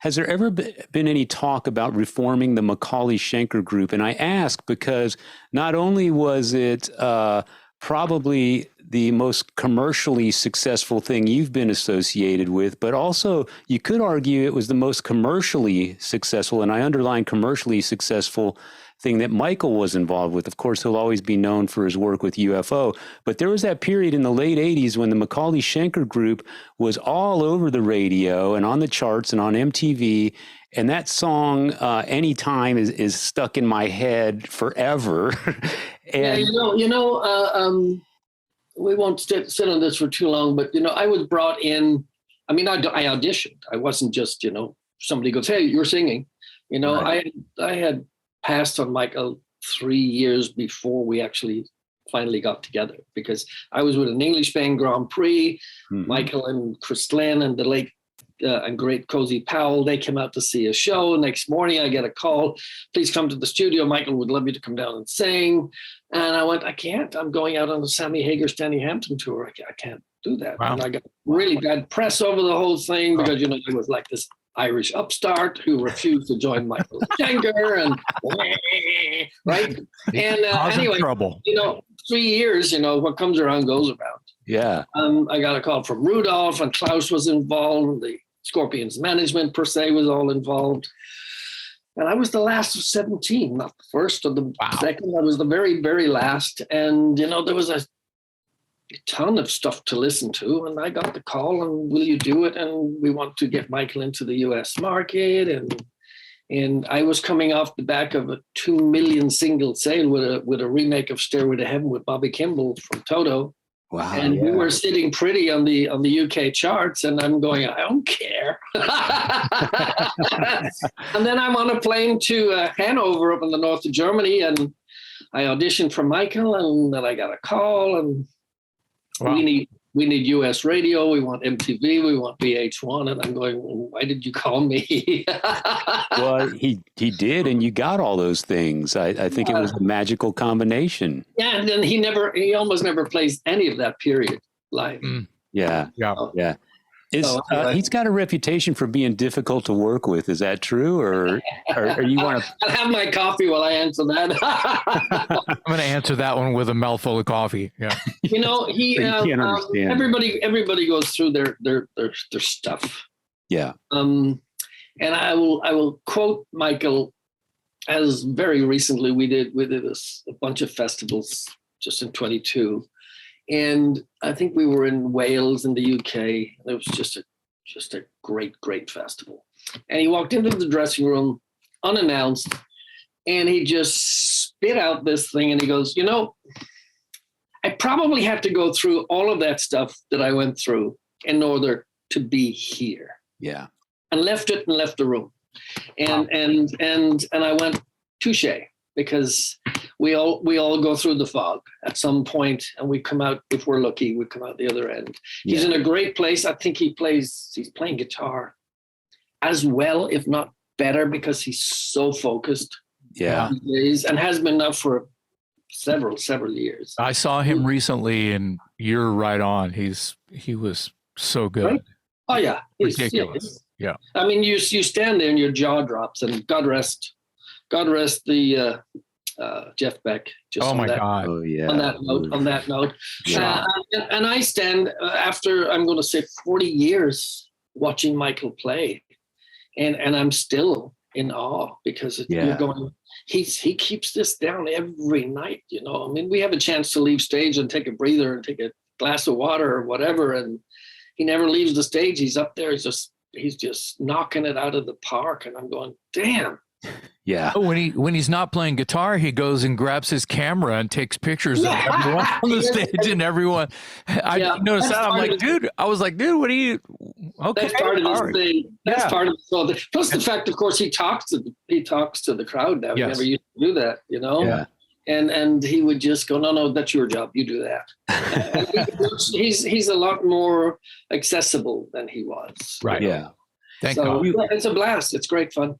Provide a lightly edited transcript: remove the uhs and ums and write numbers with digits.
has there ever been any talk about reforming the McAuley Schenker group? And I ask because not only was it probably the most commercially successful thing you've been associated with, but also you could argue it was the most commercially successful, and I underline commercially successful, thing that Michael was involved with. Of course, he'll always be known for his work with UFO, but there was that period in the late 80s when the McAuley Schenker group was all over the radio and on the charts and on MTV, and that song, Anytime, is stuck in my head forever. And we won't sit on this for too long, but, I was brought in, I auditioned. I wasn't just, somebody goes, hey, you're singing. Right. I had passed on Michael 3 years before we actually finally got together, because I was with an English band Grand Prix, Michael and Chris Glenn and the late and great Cozy Powell, they came out to see a show. Next morning I get a call, please come to the studio. Michael would love you to come down and sing. And I went, I can't. I'm going out on the Sammy Hagar, Stanley Hampton tour. I can't do that. Wow. And I got really bad press over the whole thing because, it was like this Irish upstart who refused to join Michael Schenker and right. And anyway, trouble. 3 years, what comes around goes around. Yeah. I got a call from Rudolph, and Klaus was involved. The Scorpions management per se was all involved. And I was the last of 17, not the first or the second. I was the very, very last. And, there was a ton of stuff to listen to. And I got the call, and will you do it? And we want to get Michael into the US market. And I was coming off the back of a 2 million single sale with a remake of Stairway to Heaven with Bobby Kimball from Toto. Wow. And we were sitting pretty on the UK charts, and I'm going, I don't care. And then I'm on a plane to Hanover up in the north of Germany, and I auditioned for Michael, and then I got a call, and we need US radio, we want MTV, we want VH1, and I'm going, well, why did you call me? Well, he did, and you got all those things. I think it was a magical combination. Yeah, and then he almost never plays any of that period live. Yeah. He's got a reputation for being difficult to work with. Is that true, or you want to? I'll have my coffee while I answer that. I'm going to answer that one with a mouthful of coffee. Yeah. He can't understand. Everybody goes through their stuff. Yeah. And I will quote Michael, as very recently we did a bunch of festivals just in 22. And I think we were in Wales in the UK. It was just a great, great festival. And he walked into the dressing room unannounced, and he just spit out this thing. And he goes, I probably had to go through all of that stuff that I went through in order to be here. Yeah. And left the room. And I went, touche. Because we all go through the fog at some point, and we come out, if we're lucky, we come out the other end. Yeah. He's in a great place. I think he's playing guitar as well, if not better, because he's so focused. Yeah. And has been now for several years. I saw him recently, and you're right on. He was so good. Right? Oh yeah. Ridiculous. Yeah. I mean, you stand there and your jaw drops, and God rest the Jeff Beck. Just oh my God! Oh yeah. On that note, Yeah. And I stand after, I'm going to say, 40 years watching Michael play, and I'm still in awe because you're going. He keeps this down every night. I mean, we have a chance to leave stage and take a breather and take a glass of water or whatever, and he never leaves the stage. He's up there. He's just knocking it out of the park, and I'm going, damn. Yeah. When he's not playing guitar, he goes and grabs his camera and takes pictures of everyone on the stage and everyone. I noticed that. I'm like, dude. I was like, dude, what are you? Okay, that's part of this thing. That's part of the thing. Plus the fact, of course, he talks to the crowd now. He never used to do that, Yeah. And he would just go, no, that's your job. You do that. he's a lot more accessible than he was. Right. Yeah. Thank God. It's a blast. It's great fun.